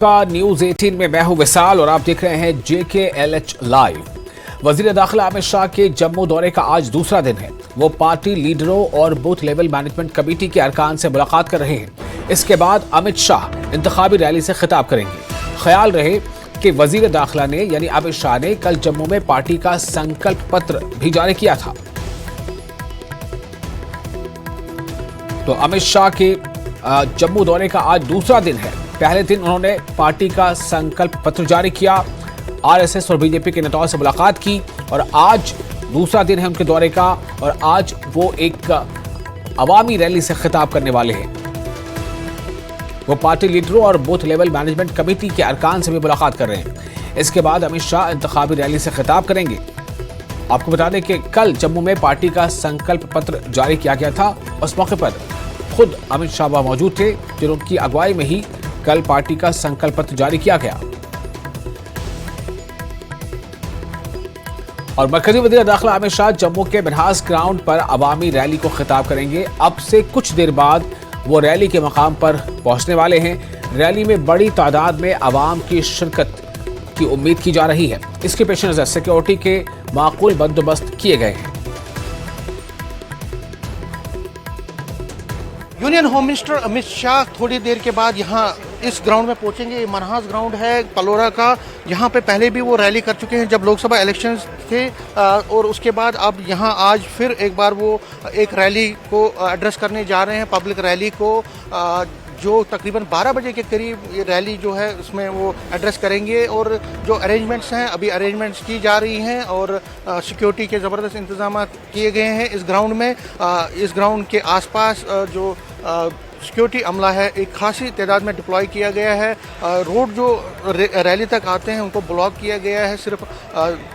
का न्यूज 18 में मैं हूं विशाल और आप देख रहे हैं JKLH लाइव। वजीर दाखिला अमित शाह के जम्मू दौरे का आज दूसरा दिन है। वो पार्टी लीडरों और बूथ लेवल मैनेजमेंट कमेटी के अरकान से मुलाकात कर रहे हैं। इसके बाद अमित शाह इंतखाबी रैली से खिताब करेंगे। ख्याल रहे कि वजीर दाखिला ने यानी अमित शाह ने कल जम्मू में पार्टी का संकल्प पत्र भी जारी किया था। तो अमित शाह के जम्मू दौरे का आज दूसरा दिन है। पहले दिन उन्होंने पार्टी का संकल्प पत्र जारी किया, आरएसएस और बीजेपी के नेताओं से मुलाकात की और आज दूसरा दिन है उनके दौरे का और आज वो एक अवामी रैली से खिताब करने वाले हैं। वो पार्टी लीडरों और बूथ लेवल मैनेजमेंट कमेटी के अरकान से भी मुलाकात कर रहे हैं। इसके बाद अमित शाह इंतखाबी रैली से खिताब करेंगे। आपको बता दें कि कल जम्मू में पार्टी का संकल्प पत्र जारी किया गया था। उस मौके पर खुद अमित शाह वहां मौजूद थे, जिनकी अगुवाई में ही कल पार्टी का संकल्प पत्र जारी किया गया। और मरकजी वज़ीर दाखिला अमित शाह जम्मू के मिन्हास ग्राउंड पर अवामी रैली को खिताब करेंगे। अब से कुछ देर बाद वो रैली के मकाम पर पहुंचने वाले हैं। रैली में बड़ी तादाद में अवाम की शिरकत की उम्मीद की जा रही है। इसके पेश नजर सिक्योरिटी के माकूल बंदोबस्त किए गए हैं। Union home minister Amit Shah थोड़ी देर के बाद यहाँ इस ग्राउंड में पहुंचेंगे। मनहास ग्राउंड है पलोरा का। यहाँ पे पहले भी वो रैली कर चुके हैं जब लोकसभा इलेक्शंस थे और उसके बाद अब यहाँ आज फिर एक बार वो एक रैली को एड्रेस करने जा रहे हैं, पब्लिक रैली को, जो तकरीबन 12 बजे के करीब ये रैली जो है उसमें वो एड्रेस करेंगे। और जो अरेंजमेंट्स हैं अभी अरेंजमेंट्स की जा रही हैं और सिक्योरिटी के ज़बरदस्त इंतजाम किए गए हैं इस ग्राउंड में। इस ग्राउंड के आसपास जो सिक्योरिटी अमला है एक खासी तादाद में डिप्लॉय किया गया है। रोड जो रैली तक आते हैं उनको ब्लॉक किया गया है, सिर्फ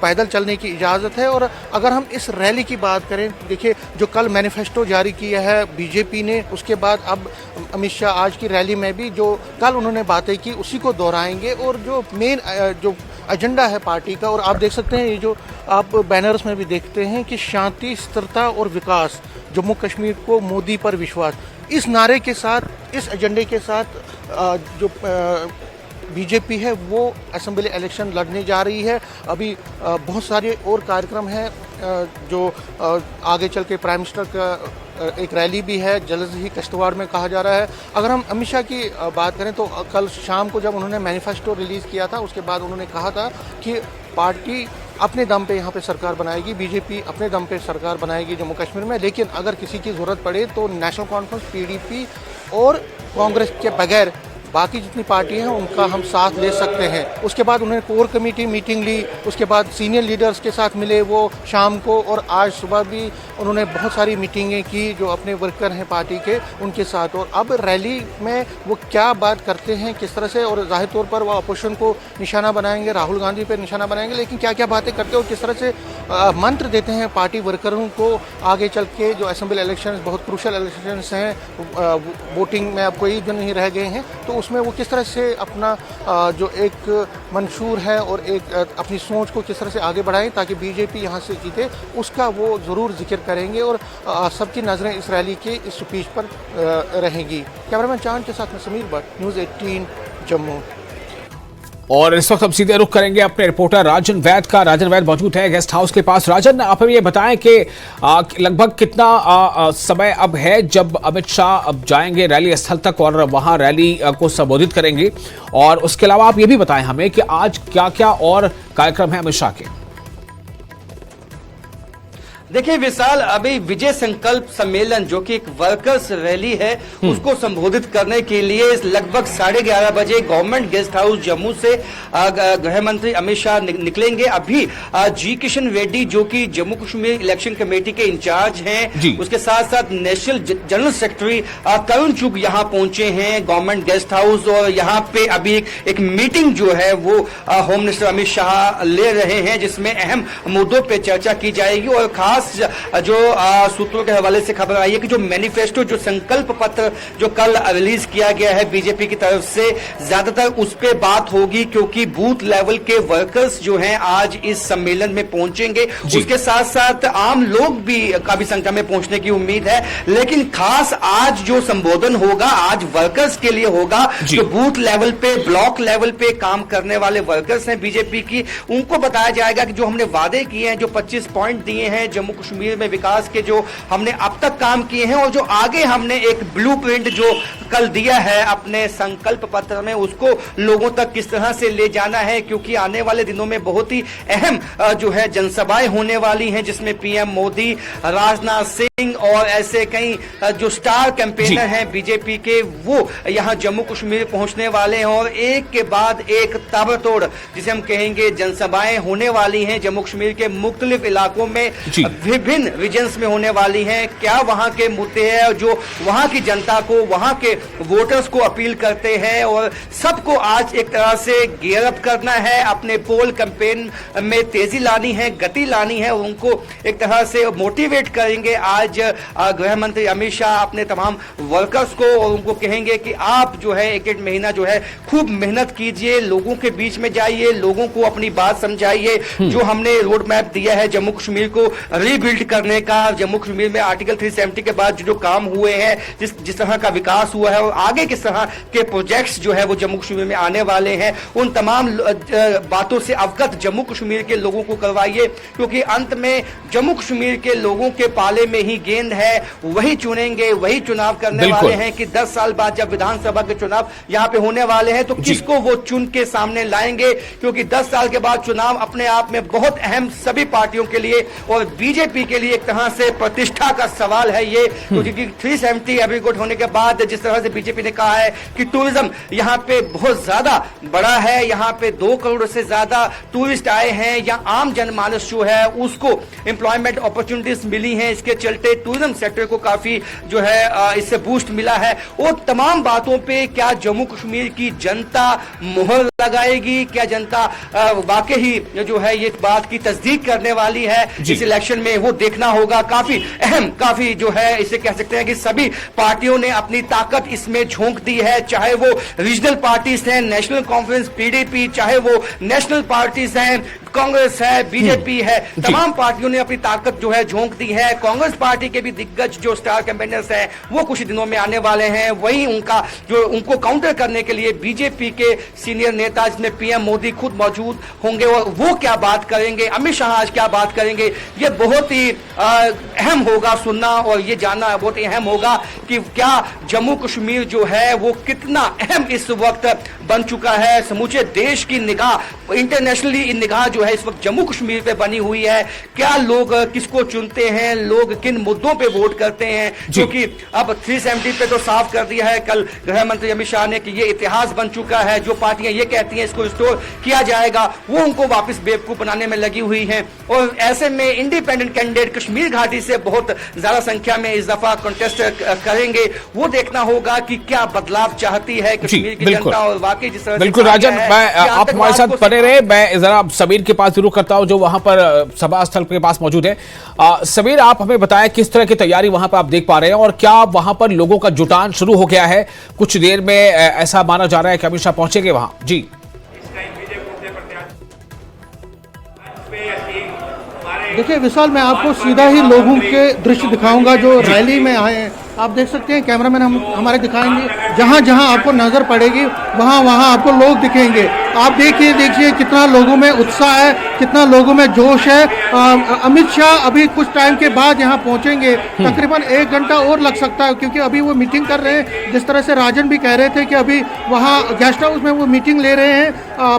पैदल चलने की इजाज़त है। और अगर हम इस रैली की बात करें, देखिए जो कल मैनिफेस्टो जारी किया है बीजेपी ने, उसके बाद अब अमित शाह आज की रैली में भी जो कल उन्होंने बातें की उसी को दोहराएंगे। और जो मेन जो एजेंडा है पार्टी का, और आप देख सकते हैं ये जो आप बैनर्स में भी देखते हैं कि शांति, स्थिरता और विकास, जम्मू कश्मीर को मोदी पर विश्वास, इस नारे के साथ, इस एजेंडे के साथ जो बीजेपी है वो असेंबली इलेक्शन लड़ने जा रही है। अभी बहुत सारे और कार्यक्रम हैं जो आगे चल के प्राइम मिनिस्टर का एक रैली भी है, जल्द ही किश्तवाड़ में कहा जा रहा है। अगर हम अमित शाह की बात करें तो कल शाम को जब उन्होंने मैनिफेस्टो रिलीज़ किया था उसके बाद उन्होंने कहा था कि पार्टी अपने दम पे यहाँ पे सरकार बनाएगी, बीजेपी अपने दम पे सरकार बनाएगी जम्मू कश्मीर में, लेकिन अगर किसी की ज़रूरत पड़े तो नेशनल कॉन्फ्रेंस, PDP और कांग्रेस के बगैर बाकी जितनी पार्टी हैं उनका हम साथ ले सकते हैं। उसके बाद उन्होंने कोर कमेटी मीटिंग ली, उसके बाद सीनियर लीडर्स के साथ मिले वो शाम को, और आज सुबह भी उन्होंने बहुत सारी मीटिंगें की जो अपने वर्कर हैं पार्टी के उनके साथ। और अब रैली में वो क्या बात करते हैं, किस तरह से, और जाहिर तौर पर वो अपोजिशन को निशाना बनाएंगे, राहुल गांधी पर निशाना बनाएंगे, लेकिन क्या क्या बातें करते हैं और किस तरह से मंत्र देते हैं पार्टी वर्करों को आगे चल के। जो असेंबली इलेक्शन बहुत क्रूशल इलेक्शंस हैं, वोटिंग में अब कोई दिन नहीं रह गए हैं, तो उसमें वो किस तरह से अपना जो एक मंशूर है और एक अपनी सोच को किस तरह से आगे बढ़ाएं ताकि बीजेपी यहाँ से जीते, उसका वो ज़रूर जिक्र करेंगे। और सबकी नज़रें इस रैली के इस स्पीच पर रहेंगी। कैमरामैन चांद के साथ में समीर भट्ट, न्यूज़ 18 जम्मू। और इस वक्त हम सीधे रुख करेंगे अपने रिपोर्टर राजन वैद का। राजन वैद मौजूद है गेस्ट हाउस के पास। राजन, आप हमें ये बताएं कि लगभग कितना समय अब है जब अमित शाह अब जाएंगे रैली स्थल तक और वहां रैली को संबोधित करेंगे, और उसके अलावा आप ये भी बताएं हमें कि आज क्या क्या और कार्यक्रम है अमित शाह के। देखिए विशाल, अभी विजय संकल्प सम्मेलन जो कि एक वर्कर्स रैली है उसको संबोधित करने के लिए लगभग 11:30 बजे गवर्नमेंट गेस्ट हाउस जम्मू से गृह मंत्री अमित शाह निकलेंगे। अभी जी किशन रेड्डी जो कि जम्मू कश्मीर इलेक्शन कमेटी के इंचार्ज हैं, उसके साथ साथ नेशनल जनरल सेक्रेटरी करुण चुग यहाँ पहुंचे हैं गवर्नमेंट गेस्ट हाउस। और यहाँ पे अभी एक मीटिंग जो है वो होम मिनिस्टर अमित शाह ले रहे हैं जिसमें अहम मुद्दों पर चर्चा की जाएगी। और खास खास जो सूत्रों के हवाले से खबर आई है कि जो मैनिफेस्टो, जो संकल्प पत्र जो कल रिलीज किया गया है बीजेपी की तरफ से, ज्यादातर उस पे बात होगी, क्योंकि बूथ लेवल के वर्कर्स जो हैं आज इस सम्मेलन में पहुंचेंगे। उसके साथ साथ आम लोग भी काफी संख्या में पहुंचने की उम्मीद है, लेकिन खास आज जो संबोधन होगा आज वर्कर्स के लिए होगा। जो बूथ लेवल पे, ब्लॉक लेवल पे काम करने वाले वर्कर्स हैं बीजेपी की, उनको बताया जाएगा कि जो हमने वादे किए हैं, जो 25 पॉइंट दिए हैं जम्मू कश्मीर में विकास के, जो हमने अब तक काम किए हैं, और जो आगे हमने एक ब्लूप्रिंट जो कल दिया है अपने संकल्प पत्र में, उसको लोगों तक किस तरह से ले जाना है, क्योंकि आने वाले दिनों में बहुत ही अहम जो है जनसभाएं होने वाली हैं, जिसमें पीएम मोदी, राजनाथ सिंह और ऐसे कई जो स्टार कैंपेनर हैं बीजेपी के, वो यहां जम्मू कश्मीर पहुंचने वाले हैं और एक के बाद एक ताबड़तोड़ जिसे हम कहेंगे जनसभाएं होने वाली हैं जम्मू कश्मीर के मुख्तलिफ इलाकों में, विभिन्न रीजन्स में होने वाली हैं। क्या वहां के मुद्दे हैं जो वहां की जनता को, वहां के वोटर्स को अपील करते हैं, और सबको आज एक तरह से गियर अप करना है, अपने पोल कैंपेन में तेजी लानी है, गति लानी है, उनको एक तरह से मोटिवेट करेंगे। आज गृह मंत्री अमित शाह अपने तमाम वर्कर्स को और उनको कहेंगे कि आप जो है एक महीना जो है खूब मेहनत कीजिए, लोगों के बीच में जाइए, लोगों को अपनी बात समझाइए। जो हमने रोड मैप दिया है जम्मू कश्मीर को रीबिल्ड करने का, जम्मू कश्मीर में आर्टिकल 370 के बाद जो काम हुए हैं, जिस तरह का विकास हुआ है और आगे किस तरह के प्रोजेक्ट्स जो है वो जम्मू कश्मीर में आने वाले हैं, उन तमाम बातों से अवगत जम्मू कश्मीर के लोगों को करवाइए, क्योंकि अंत में जम्मू कश्मीर के लोगों के पाले में ही गेंद है, वही चुनेंगे, वही चुनाव करने वाले हैं कि 10 साल बाद जब विधानसभा के चुनाव यहां पे होने वाले हैं तो किसको वो चुन के सामने लाएंगे, क्योंकि 10 साल के बाद चुनाव अपने आप में बहुत अहम सभी पार्टियों के लिए और बीजेपी के लिए एक तरह से प्रतिष्ठा का सवाल है ये, क्योंकि 370 एग्रीगोट होने के बाद जिस तरह से बीजेपी ने कहा है कि टूरिज्म यहां पे बहुत ज्यादा बड़ा है, यहां पे 2 करोड़ से ज्यादा टूरिस्ट आए हैं, या आम जनमानस जो है उसको एम्प्लॉयमेंट अपॉर्चुनिटीज मिली हैं, इसके चलते टूरिज्म सेक्टर को काफी जो है इससे बूस्ट मिला है। वो तमाम बातों पे क्या जम्मू कश्मीर की जनता मुहर लगाएगी, क्या जनता वाकई ही जो है ये बात की तस्दीक करने वाली है इस इलेक्शन में, वो देखना होगा। काफी अहम, काफी जो है इसे कह सकते हैं कि सभी पार्टियों ने अपनी ताकत इसमें झोंक दी है, चाहे वो रीजनल पार्टीज हैं, नेशनल कॉन्फ्रेंस पीडीपी, चाहे वो नेशनल पार्टीज हैं, कांग्रेस है, बीजेपी है, तमाम पार्टियों ने अपनी ताकत जो है झोंक दी है। कांग्रेस पार्टी के भी दिग्गज जो स्टार कैंपेनर्स हैं वो कुछ दिनों में आने वाले हैं, वहीं उनको काउंटर करने के लिए बीजेपी के सीनियर नेता जिसमें पीएम मोदी खुद मौजूद होंगे और वो क्या बात करेंगे, अमित शाह आज क्या बात करेंगे, ये बहुत ही अहम होगा सुनना और ये जानना बहुत ही अहम होगा कि क्या जम्मू कश्मीर जो है वो कितना अहम इस वक्त बन चुका है। समूचे देश की निगाह, इंटरनेशनली निगाह जो है इस वक्त जम्मू कश्मीर पे बनी हुई है। क्या लोग किसको चुनते हैं, लोग किन मुद्दों पे वोट करते हैं, क्योंकि अब 370 पे तो साफ कर दिया है कल गृह मंत्री अमित शाह ने कि ये इतिहास बन चुका है। जो पार्टियां ये कहती हैं इसको रिस्टोर किया जाएगा, वो उनको वापस बेवकूफ बनाने में लगी हुई हैं। और ऐसे में इंडिपेंडेंट कैंडिडेट कश्मीर घाटी से बहुत ज्यादा संख्या में इस दफा कंटेस्ट करेंगे। वो देखना होगा कि क्या बदलाव चाहती है कश्मीर की जनता। और वाकई जिस तरह बिल्कुल राजन, मैं आप हमारे साथ बने रहे, मैं जरा समीर के पास जरूर करता हूं जो वहां पर सभा स्थल के पास मौजूद है। समीर, आप हमें बताएं किस तरह की तैयारी वहां पर आप देख पा रहे हैं और क्या वहां पर लोगों का जुटान शुरू हो गया है? कुछ देर में ऐसा माना जा रहा है कि अमित शाह पहुंचेंगे वहां। जी देखिए विशाल, मैं आपको सीधा ही लोगों के दृश्य दिखाऊंगा जो रैली में आए हैं। आप देख सकते हैं, कैमरामैन हमारे दिखाएंगे, जहां जहां आपको नजर पड़ेगी वहां वहां आपको लोग दिखेंगे। आप देखिए कितना लोगों में उत्साह है, कितना लोगों में जोश है। अमित शाह अभी कुछ टाइम के बाद यहां पहुंचेंगे, तकरीबन 1 घंटा और लग सकता है, क्योंकि अभी वो मीटिंग कर रहे हैं। जिस तरह से राजन भी कह रहे थे कि अभी वहां गेस्ट हाउस में वो मीटिंग ले रहे हैं,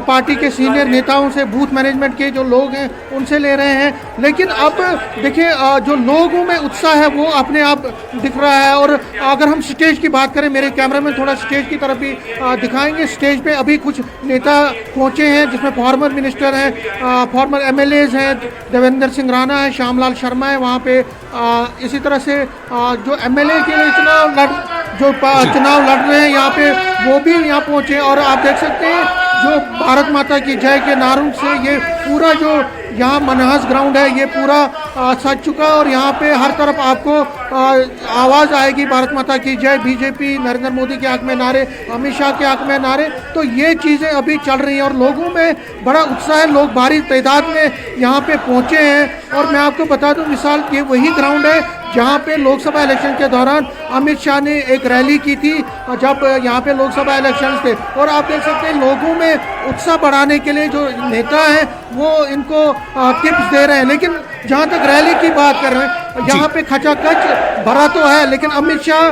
पार्टी के सीनियर नेताओं से, बूथ मैनेजमेंट के जो लोग हैं उनसे ले रहे हैं। लेकिन अब देखिए जो लोगों में उत्साह है वो अपने आप दिख रहा है। और अगर हम स्टेज की बात करें, मेरे कैमरामैन थोड़ा स्टेज की तरफ भी दिखाएंगे। स्टेज पे अभी कुछ नेता पहुंचे हैं, जिसमें फॉर्मर मिनिस्टर हैं, फॉर्मर एमएलएज हैं, देवेंद्र सिंह राणा है, श्यामलाल शर्मा है वहाँ पे। इसी तरह से जो एमएलए के लिए इतना जो चुनाव लड़ रहे हैं यहाँ पे वो भी यहाँ पहुँचे। और आप देख सकते हैं जो भारत माता की जय के नारों से ये पूरा जो यहाँ मनहस ग्राउंड है ये पूरा सज चुका। और यहाँ पे हर तरफ आपको आवाज़ आएगी भारत माता की जय, बीजेपी, नरेंद्र मोदी के हक में नारे, अमित शाह के हक में नारे। तो ये चीज़ें अभी चल रही हैं और लोगों में बड़ा उत्साह है, लोग भारी तादाद में यहाँ पे पहुँचे हैं। और मैं आपको बता दूं मिसाल ये वही ग्राउंड है जहाँ पे लोकसभा इलेक्शन के दौरान अमित शाह ने एक रैली की थी जब यहाँ पे लोकसभा इलेक्शन थे। और आप देख सकते हैं लोगों में उत्साह बढ़ाने के लिए जो नेता हैं वो इनको टिप्स दे रहे हैं। लेकिन जहाँ तक रैली की बात कर रहे हैं यहाँ पे खचाखच भरा तो है, लेकिन अमित शाह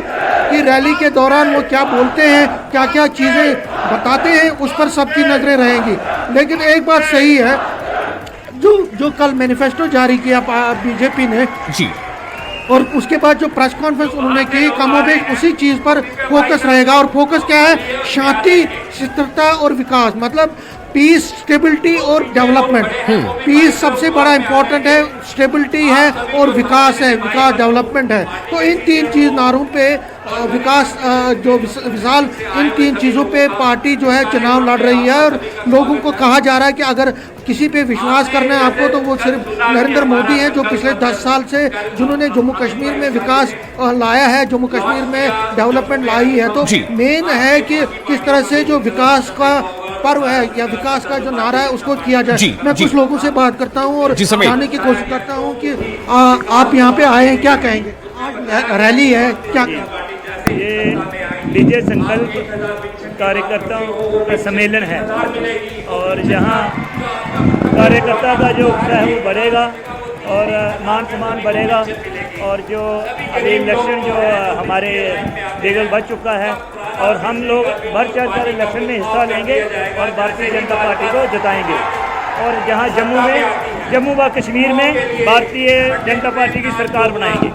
की रैली के दौरान वो क्या बोलते हैं, क्या क्या चीज़ें बताते हैं, उस पर सबकी नजरें रहेंगी। लेकिन एक बात सही है, जो कल मैनिफेस्टो जारी किया बीजेपी ने जी, और उसके बाद जो प्रेस कॉन्फ्रेंस उन्होंने की, कमोबेश उसी चीज़ पर फोकस रहेगा। और फोकस क्या है? शांति, स्थिरता और विकास, मतलब पीस, स्टेबिलिटी और डेवलपमेंट। पीस सबसे बड़ा इंपॉर्टेंट है, स्टेबिलिटी है और विकास है, विकास डेवलपमेंट है। तो इन तीन चीज़ नारों पे विकास जो विशाल, इन तीन चीज़ों पे पार्टी जो है चुनाव लड़ रही है। और लोगों को कहा जा रहा है कि अगर किसी पे विश्वास करना है आपको तो वो सिर्फ नरेंद्र मोदी हैं, जो पिछले 10 साल से जिन्होंने जम्मू कश्मीर में विकास लाया है, जम्मू कश्मीर में डेवलपमेंट लाई है। तो मेन है कि किस तरह से जो विकास का पर्व है या विकास का जो नारा है उसको किया जाए। मैं कुछ लोगों से बात करता हूं और जानने की कोशिश करता हूं कि आप यहाँ पे आए हैं, क्या कहेंगे? रैली है, क्या ये विजय संकल्प कार्यकर्ताओं का सम्मेलन है और यहाँ कार्यकर्ता का जो उत्साह है वो बढ़ेगा और मान सम्मान बढ़ेगा। और जो अभी इलेक्शन जो हमारे लीगल बच चुका है और हम लोग बढ़ चढ़ कर इलेक्शन में हिस्सा लेंगे और भारतीय जनता पार्टी को जिताएंगे। और जहाँ जम्मू व कश्मीर में भारतीय जनता पार्टी की सरकार बनाएंगे,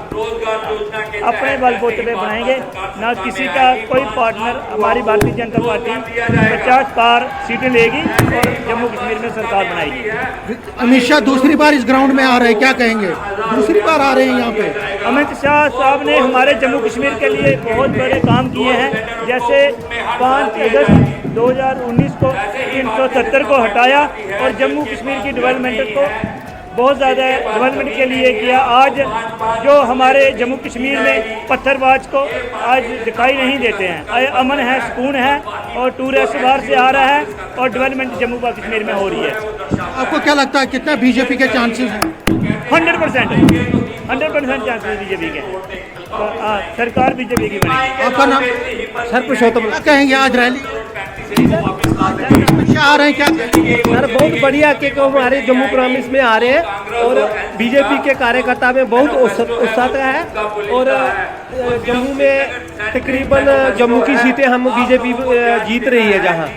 अपने बलबूते पे बनाएंगे, ना किसी का कोई पार्टनर। हमारी भारतीय जनता पार्टी 50 पार सीटें लेगी और जम्मू कश्मीर में सरकार बनाएगी। अमित शाह दूसरी बार इस ग्राउंड में आ रहे हैं, क्या कहेंगे? दूसरी बार आ रहे हैं यहाँ पे। अमित शाह साहब ने हमारे जम्मू कश्मीर के लिए बहुत बड़े काम किए हैं। जैसे 5 अगस्त 2019 को 370 को हटाया और जम्मू कश्मीर की डेवलपमेंट को बहुत ज़्यादा डेवलपमेंट के लिए किया। आज जो हमारे जम्मू कश्मीर में पत्थरबाज को आज दिखाई नहीं देते हैं, अमन है, सुकून है और टूरिस्ट बाहर से आ रहा है और डेवलपमेंट जम्मू व कश्मीर में हो रही है। आपको क्या लगता है कितना बीजेपी के चांसेस हैं? 100% चांसेस बीजेपी के। तो सरकार बीजेपी की बनेगी। आपका नाम? सर पुरुषोत्तम। क्या कहेंगे आज रैली आ रहे हैं, क्या सर? बहुत बढ़िया कि हमारे जम्मू प्रॉमिस में आ रहे हैं और बीजेपी के कार्यकर्ता में बहुत उत्साह है। और जम्मू में तकरीबन जम्मू की सीटें हम बीजेपी जीत रही है जहां,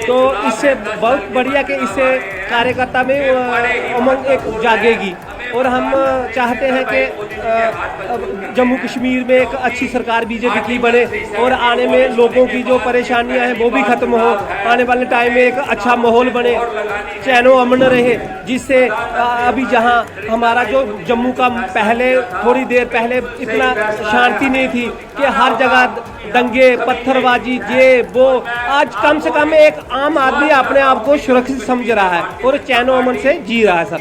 तो इससे बहुत बढ़िया कि इससे कार्यकर्ता में उमंग एक जागेगी। और हम चाहते हैं कि जम्मू कश्मीर में एक अच्छी सरकार बीजेपी की बने और आने में लोगों की जो परेशानियां हैं वो भी ख़त्म हो। आने वाले टाइम में एक अच्छा माहौल बने, चैनो अमन रहे, जिससे अभी जहां हमारा जो जम्मू का पहले थोड़ी देर पहले इतना शांति नहीं थी कि हर जगह दंगे, पत्थरबाजी, ये वो, आज कम से कम एक आम आदमी अपने आप को सुरक्षित समझ रहा है और चैनो अमन से जी रहा है। सर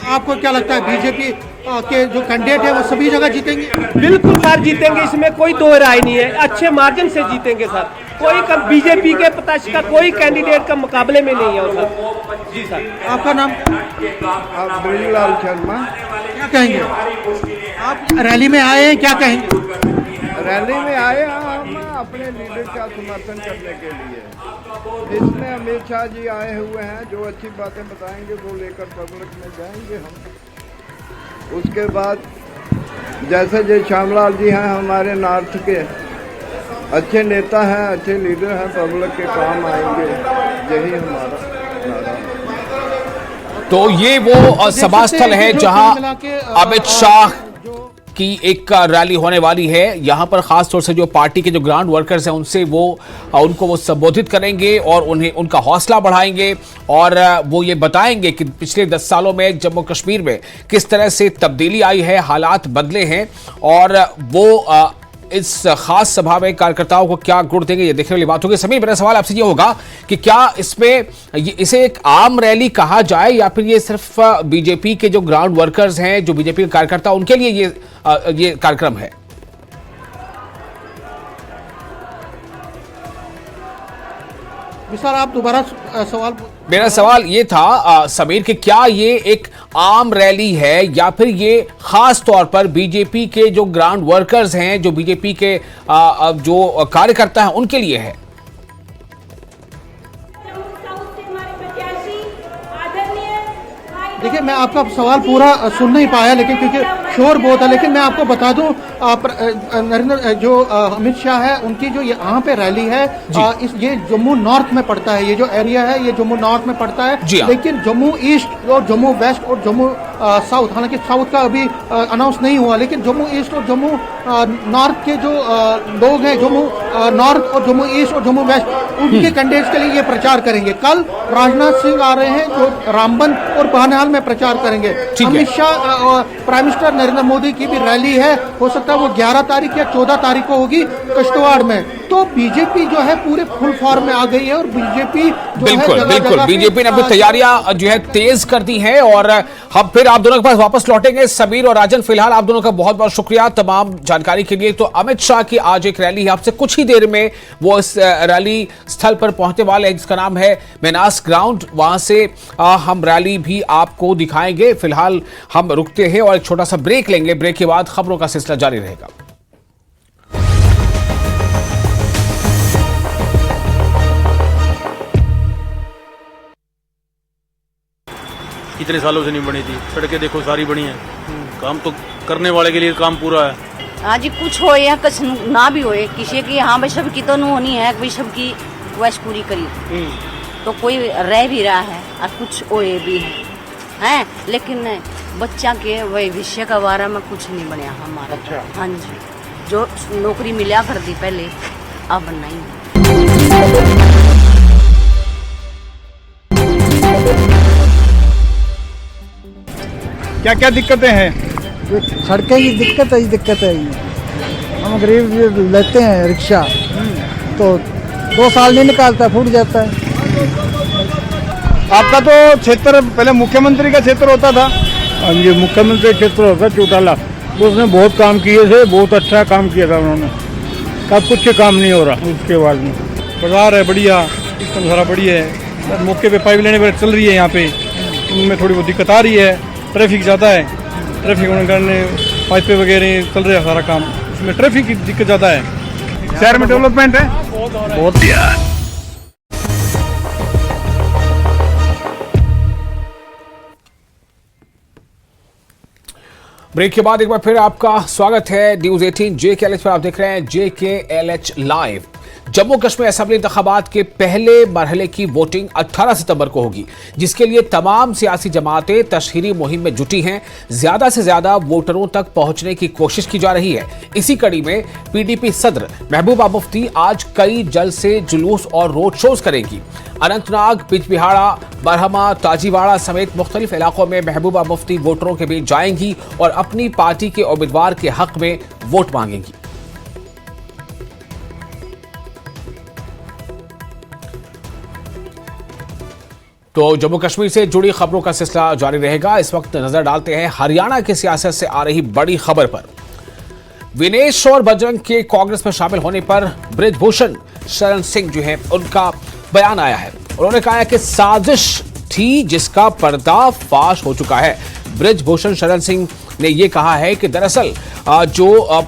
आपको क्या लगता है बीजेपी के जो कैंडिडेट है वो सभी जगह जीतेंगे? बिल्कुल सर जीतेंगे, इसमें कोई दो राय नहीं है, अच्छे मार्जिन से जीतेंगे सर। कोई बीजेपी के प्रत्याशी का कोई कैंडिडेट का मुकाबले में नहीं है सर। जी सर। आपका नाम? ब्रजलाल शर्मा। क्या कहेंगे? आप रैली में आए हैं, क्या कहेंगे? रैली में आए हम अपने लीडर का समर्थन करने के लिए। इसमें अमित शाह जी आए हुए हैं, जो अच्छी बातें बताएंगे वो लेकर पब्लिक में जाएंगे हम। उसके बाद जैसे जय श्यामलाल जी हैं हमारे नॉर्थ के, अच्छे नेता हैं, अच्छे लीडर हैं, पब्लिक के काम आएंगे, यही हमारा नारा है। तो ये वो सभा स्थल है जहां अमित शाह की एक रैली होने वाली है। यहां पर खास तौर से जो पार्टी के जो ग्राउंड वर्कर्स हैं उनसे उनको वो संबोधित करेंगे और उन्हें उनका हौसला बढ़ाएंगे और वो ये बताएंगे कि पिछले 10 सालों में जम्मू कश्मीर में किस तरह से तब्दीली आई है, हालात बदले हैं और वो इस खास सभा में कार्यकर्ताओं को क्या गुण देंगे, ये देखने वाली बात होगी। समीर, मेरा सवाल आपसे ये होगा कि क्या इसमें इसे एक आम रैली कहा जाए या फिर ये सिर्फ बीजेपी के जो ग्राउंड वर्कर्स हैं, जो बीजेपी के कार्यकर्ता, उनके लिए ये कार्यक्रम है? विशाल, आप दोबारा सवाल। मेरा सवाल ये था समीर कि क्या ये एक आम रैली है या फिर ये खास तौर पर बीजेपी के जो ग्राउंड वर्कर्स हैं, जो बीजेपी के जो कार्यकर्ता हैं, उनके लिए है? देखिए, मैं आपका सवाल पूरा सुन नहीं पाया, लेकिन क्योंकि शोर बहुत है, लेकिन मैं आपको बता दूं, नरेंद्र जो अमित शाह है, उनकी जो यहाँ पे रैली है, ये जम्मू नॉर्थ में पड़ता है। ये जो एरिया है ये जम्मू नॉर्थ में पड़ता है, लेकिन जम्मू ईस्ट और जम्मू वेस्ट और जम्मू साउथ, हालांकि साउथ का अभी अनाउंस नहीं हुआ, लेकिन जम्मू ईस्ट और जम्मू नॉर्थ के जो लोग हैं, जम्मू नॉर्थ और जम्मू ईस्ट और जम्मू वेस्ट, उनके कैंडिडेट्स के लिए ये प्रचार करेंगे। कल राजनाथ सिंह आ रहे हैं जो रामबन और बानहाल में प्रचार करेंगे। अमित शाह, प्राइम मिनिस्टर नरेंद्र मोदी की भी रैली है, हो सकता है वो 11 तारीख या 14 तारीख को होगी किश्तवाड़ में। तो बीजेपी जो है पूरे फुल फॉर्म में आ गई है और बीजेपी बिल्कुल बीजेपी ने अपनी तैयारियां जो है तेज कर दी है। और हम फिर आप दोनों के पास वापस लौटेंगे। समीर और राजन, फिलहाल आप दोनों का बहुत बहुत शुक्रिया तमाम जानकारी के लिए। तो अमित शाह की आज एक रैली है, आपसे कुछ ही देर में वो इस रैली स्थल पर पहुंचने वाले हैं जिसका नाम है मेनास ग्राउंड। वहां से हम रैली भी आपको दिखाएंगे। फिलहाल हम रुकते हैं और एक छोटा सा ब्रेक लेंगे। ब्रेक के बाद खबरों का सिलसिला जारी रहेगा। कितने सालों से नहीं बनी थी, सड़कें देखो सारी बनी है। काम तो करने वाले के लिए काम पूरा है। हाँ जी, कुछ हो या कुछ ना भी होए, किसी की हाँ भाई सबकी तो नहीं होनी है, भाई सबकी वैस पूरी करी तो कोई रह भी रहा है और कुछ होए भी है, लेकिन बच्चा के भविष्य का बारे में कुछ नहीं बनया हमारा। अच्छा। हाँ जी, जो नौकरी मिला करती पहले, अब नहीं। क्या क्या दिक्कतें हैं? सड़कें की दिक्कत है। हम गरीब लेते हैं रिक्शा तो 2 साल नहीं निकालता, फूट जाता है। आपका तो क्षेत्र पहले मुख्यमंत्री का क्षेत्र होता था। हाँ जी, मुख्यमंत्री क्षेत्र होता चौटाला, तो उसने बहुत काम किए थे, बहुत अच्छा काम किया था उन्होंने। अब कुछ काम नहीं हो रहा उसके बाद में। बाजार है बढ़िया, सिस्टम सारा बढ़िया है। मौके पे पाइप लाइनें वगैरह चल रही है, यहाँ पे उनमें थोड़ी बहुत दिक्कत आ रही है। ट्रैफिक ज़्यादा है, ट्रैफिक होने के कारण पाइपें वगैरह चल रहा है सारा काम, उसमें ट्रैफिक की दिक्कत ज़्यादा है। शहर में डेवलपमेंट है बहुत। ब्रेक के बाद एक बार फिर आपका स्वागत है न्यूज 18 JKLH पर। आप देख रहे हैं JKLH live. Jammu Kashmir assembly इंतखाबात के पहले मरहले की वोटिंग 18 सितंबर को होगी, जिसके लिए तमाम सियासी जमातें तशहीरी मुहिम में जुटी हैं। ज्यादा से ज्यादा वोटरों तक पहुंचने की कोशिश की जा रही है। इसी कड़ी में PDP सदर महबूबा मुफ्ती आज कई जलसे, जुलूस और रोड शोज करेंगी। अनंतनाग, बिजबिहाड़ा, बरहमा, ताजीवाड़ा समेत मुख्तलिफ इलाकों में महबूबा मुफ्ती वोटरों के बीच जाएंगी और अपनी पार्टी के उम्मीदवार के हक में वोट मांगेंगी। तो जम्मू कश्मीर से जुड़ी खबरों का सिलसिला जारी रहेगा। इस वक्त नजर डालते हैं हरियाणा की सियासत से आ रही बड़ी खबर पर। विनेश और बजरंग के कांग्रेस में शामिल होने पर बृजभूषण शरण सिंह जो है उनका बयान आया है। उन्होंने कहा है कि साजिश थी जिसका पर्दाफाश हो चुका है। बृजभूषण शरण सिंह ने यह कहा है कि दरअसल जो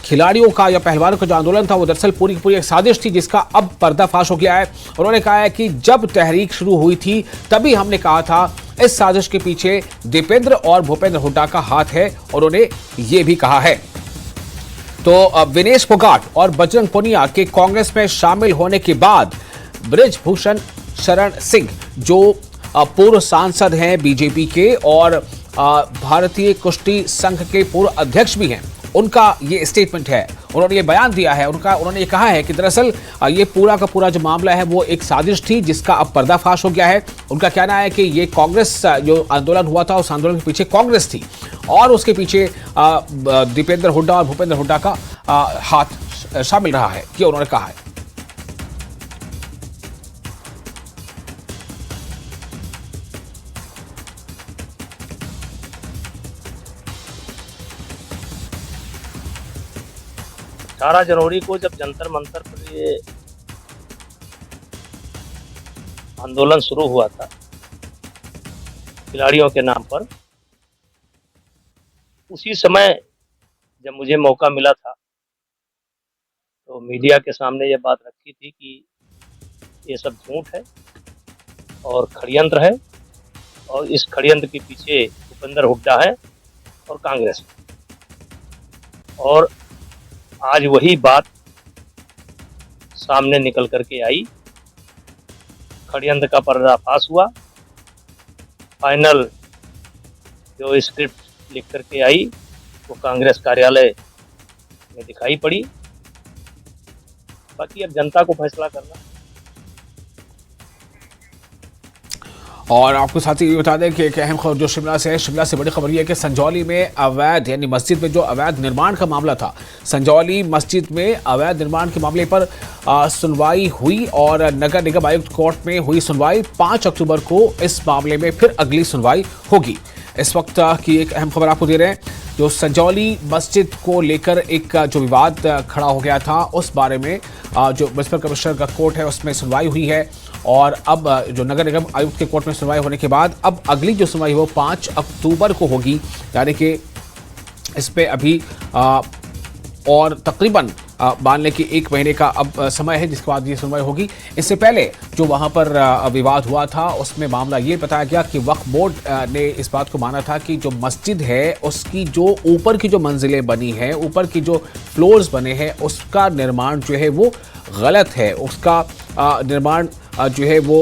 खिलाड़ियों का या पहलवानों का जो आंदोलन था वो दरअसल पूरी पूरी एक साजिश थी जिसका अब पर्दाफाश हो गया है। उन्होंने कहा है कि जब तहरीक शुरू हुई थी तभी हमने कहा था इस साजिश के पीछे दीपेंद्र और भूपेंद्र हुड्डा का हाथ है। उन्होंने ये भी कहा है। तो विनेश फोगाट और बजरंग पुनिया के कांग्रेस में शामिल होने के बाद बृजभूषण शरण सिंह जो पूर्व सांसद हैं बीजेपी के और भारतीय कुश्ती संघ के पूर्व अध्यक्ष भी हैं, उनका ये स्टेटमेंट है। उन्होंने ये बयान दिया है। उन्होंने ये कहा है कि दरअसल ये पूरा का पूरा जो मामला है वो एक साजिश थी जिसका अब पर्दाफाश हो गया है। उनका कहना है कि ये कांग्रेस जो आंदोलन हुआ था उस आंदोलन के पीछे कांग्रेस थी और उसके पीछे दीपेंद्र हुड्डा और भूपेंद्र हुड्डा का हाथ शामिल रहा है, ये उन्होंने कहा है। जनवरी को जब जंतर मंतर पर ये आंदोलन शुरू हुआ था खिलाड़ियों के नाम पर, उसी समय जब मुझे मौका मिला था तो मीडिया के सामने ये बात रखी थी कि ये सब झूठ है और षड्यंत्र है, और इस षड्यंत्र के पीछे भूपेंद्र हुड्डा है और कांग्रेस है। और आज वही बात सामने निकल करके आई, षड्यंत्र का पर्दाफाश हुआ। फाइनल जो स्क्रिप्ट लिख करके आई वो कांग्रेस कार्यालय में दिखाई पड़ी। बाकी अब जनता को फैसला करना। और आपको साथ ही ये बता दें कि एक अहम खबर जो शिमला से है, शिमला से बड़ी खबर यह है कि संजौली में अवैध यानी मस्जिद में जो अवैध निर्माण का मामला था, संजौली मस्जिद में अवैध निर्माण के मामले पर सुनवाई हुई और नगर निगम आयुक्त कोर्ट में हुई सुनवाई। 5 अक्टूबर को इस मामले में फिर अगली सुनवाई होगी। इस वक्त की एक अहम खबर आपको दे रहे हैं, जो संजौली मस्जिद को लेकर एक जो विवाद खड़ा हो गया था उस बारे में जो म्युनिसिपल कमिश्नर का कोर्ट है उसमें सुनवाई हुई है। और अब जो नगर निगम आयुक्त के कोर्ट में सुनवाई होने के बाद अब अगली जो सुनवाई वो 5 अक्टूबर को होगी, यानी कि इस पे अभी और तकरीबन मान लें कि 1 महीने का अब समय है जिसके बाद ये सुनवाई होगी। इससे पहले जो वहाँ पर विवाद हुआ था उसमें मामला ये बताया गया कि वक्फ बोर्ड ने इस बात को माना था कि जो मस्जिद है उसकी जो ऊपर की जो मंजिलें बनी हैं, ऊपर की जो फ्लोर्स बने हैं, उसका निर्माण जो है वो गलत है। उसका निर्माण जो है वो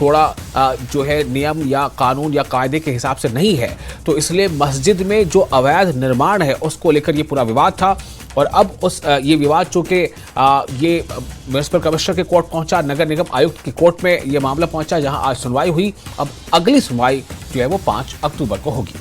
थोड़ा जो है नियम या कानून या कायदे के हिसाब से नहीं है, तो इसलिए मस्जिद में जो अवैध निर्माण है उसको लेकर ये पूरा विवाद था। और अब ये विवाद चूँकि ये म्युनिसिपल कमिश्नर के कोर्ट पहुंचा, नगर निगम आयुक्त के कोर्ट में ये मामला पहुंचा जहां आज सुनवाई हुई। अब अगली सुनवाई जो है वो 5 अक्टूबर को होगी।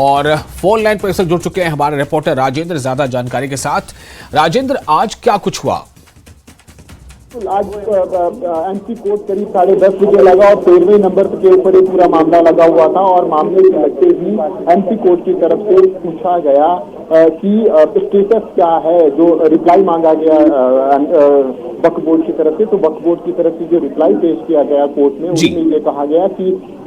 और फोन लाइन पर इस वक्त जुड़ चुके हैं हमारे रिपोर्टर राजेंद्र ज्यादा जानकारी के साथ। राजेंद्र, आज क्या कुछ हुआ? आज एमसी कोर्ट करीब 10:30 बजे लगा और 13वें नंबर के ऊपर ये पूरा मामला लगा हुआ था। और मामले से लगते ही एमसी कोर्ट की तरफ से पूछा गया कि स्टेटस क्या है, जो रिप्लाई मांगा गया वक्फ बोर्ड की तरफ से। तो वक्फ बोर्ड की तरफ से जो रिप्लाई पेश किया गया कोर्ट में, उसमें ये कहा गया कि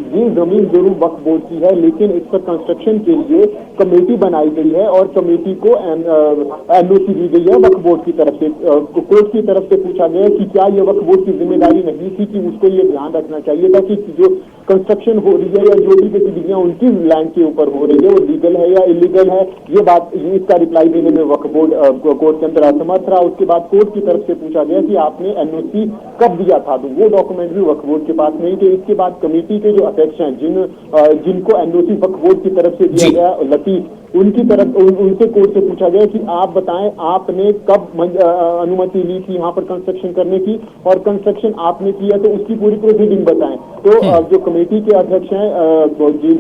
ये जमीन जरूर वक्फ बोर्ड की है, लेकिन इस पर कंस्ट्रक्शन के लिए कमेटी बनाई गई है और कमेटी को एनओसी दी गई है वक्फ बोर्ड की तरफ से। कोर्ट की तरफ से पूछा गया कि क्या ये वक्फ बोर्ड की जिम्मेदारी नहीं थी कि उसको ये ध्यान रखना चाहिए था कि जो कंस्ट्रक्शन हो रही है या जो भी गतिविधियां उनकी लैंड के ऊपर हो रही है वो लीगल है या इलीगल है। ये बात, इसका रिप्लाई देने में वक्फ बोर्ड कोर्ट के अंदर असमर्थ रहा। उसके बाद कोर्ट की तरफ से पूछा गया कि आपने एनओसी कब दिया था, तो वो डॉक्यूमेंट भी वक्फ बोर्ड के पास नहीं थे। इसके बाद कमेटी के जो अध्यक्ष हैं जिनको एनओसी वक्फ बोर्ड की तरफ से दिया गया, लतीफ, उनकी तरफ उनसे कोर्ट से पूछा गया कि आप बताएं आपने कब अनुमति ली थी यहाँ पर कंस्ट्रक्शन करने की, और कंस्ट्रक्शन आपने किया तो उसकी पूरी प्रोसीडिंग बताएं। तो जो कमेटी के अध्यक्ष हैं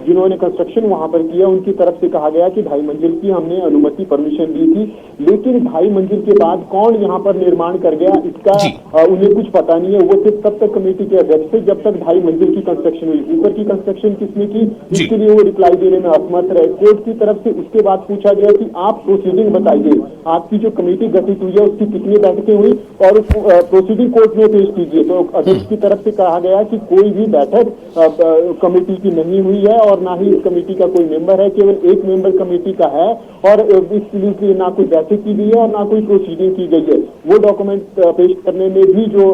जिन्होंने कंस्ट्रक्शन वहां पर किया, उनकी तरफ से कहा गया कि 2.5 मंजिल की हमने अनुमति परमिशन दी थी, लेकिन 2.5 मंजिल के बाद कौन यहाँ पर निर्माण कर गया इसका उन्हें कुछ पता नहीं है। वो सिर्फ तब तक कमेटी के अध्यक्ष थे जब तक 2.5 मंजिल की कंस्ट्रक्शन हुई। ऊपर की कंस्ट्रक्शन किसने की, इसके लिए वो रिप्लाई देने में असमर्थ रहे कोर्ट की तरफ से। उसके बाद पूछा गया कि आप प्रोसीडिंग बताइए, आपकी जो कमेटी गठित हुई है उसकी कितनी बैठकें हुई और उस प्रोसीडिंग कोर्ट में पेश कीजिए। तो अध्यक्ष की तरफ से कहा गया कि कोई भी बैठक कमेटी की नहीं हुई है और ना ही इस कमेटी का कोई मेंबर है, केवल एक मेंबर कमेटी का है और इसलिए ना कोई बैठक की गई है और ना कोई प्रोसीडिंग की गई है। वो डॉक्यूमेंट पेश करने में भी जो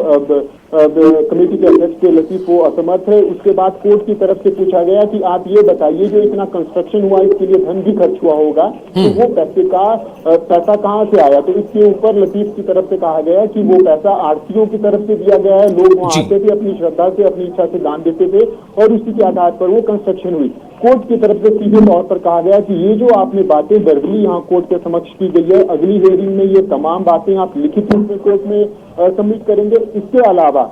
कमेटी के अध्यक्ष के लतीफ वो असमर्थ है। उसके बाद कोर्ट की तरफ से पूछा गया कि आप ये बताइए जो इतना कंस्ट्रक्शन हुआ इसके लिए धन भी खर्च हुआ होगा, तो वो पैसा कहाँ से आया। तो इसके ऊपर लतीफ की तरफ से कहा गया कि वो पैसा आरसीओ की तरफ से दिया गया है, लोग वहाँ आते थे अपनी श्रद्धा से अपनी इच्छा से दान देते थे और उसी के आधार पर वो कंस्ट्रक्शन हुई। कोर्ट की तरफ से सीधे तौर पर कहा गया कि ये जो आपने बातें वर्बली यहाँ कोर्ट के समक्ष की गई है, अगली हियरिंग में ये तमाम बातें आप लिखित रूप में कोर्ट में सबमिट करेंगे। इसके अलावा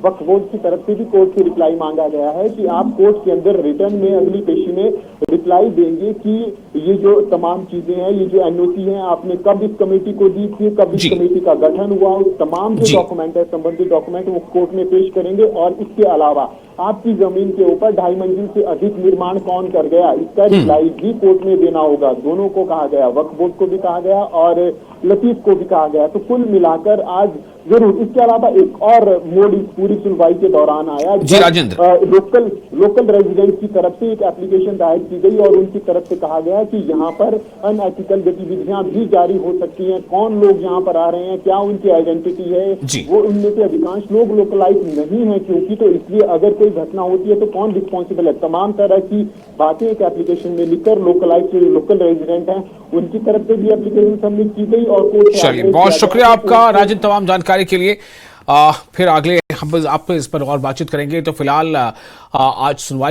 वक्फ बोर्ड की तरफ से भी कोर्ट से रिप्लाई मांगा गया है कि आप कोर्ट के अंदर रिटर्न में अगली पेशी में रिप्लाई देंगे कि ये जो तमाम चीजें हैं, ये जो एनओसी है, आपने कब इस कमेटी को दी थी, कब इस कमेटी का गठन हुआ, उस तमाम जो डॉक्यूमेंट है, संबंधित डॉक्यूमेंट वो कोर्ट में पेश करेंगे। और इसके अलावा आपकी जमीन के ऊपर 2.5 मंजिल से अधिक निर्माण कौन कर गया, इसका रिप्लाई भी कोर्ट में देना होगा। दोनों को कहा गया, वक्फ बोर्ड को भी कहा गया और लतीफ को भी कहा गया। तो कुल मिलाकर आज जरूर इसके अलावा एक और मोड़ इस पूरी सुनवाई के दौरान आया। जी राजेंद्र, लोकल रेजिडेंट की तरफ से एक एप्लीकेशन दायर की गई और उनकी तरफ से कहा गया कि यहाँ पर अनएथिकल गतिविधियां भी जारी हो सकती हैं। कौन लोग यहाँ पर आ रहे हैं, क्या उनकी आइडेंटिटी है, वो उनमें से अधिकांश लोग लोकलाइज नहीं है क्योंकि, तो इसलिए अगर कोई घटना होती है तो कौन रिस्पॉन्सिबल है, तमाम तरह की बातें एक एप्लीकेशन में लिखकर लोकल रेजिडेंट हैं उनकी तरफ से भी एप्लीकेशन सबमिट की गई। और चलिए, बहुत शुक्रिया आपका राजन तमाम जानकारी के लिए। फिर अगले हम आपको इस पर और बातचीत करेंगे। तो फिलहाल आज सुनवाई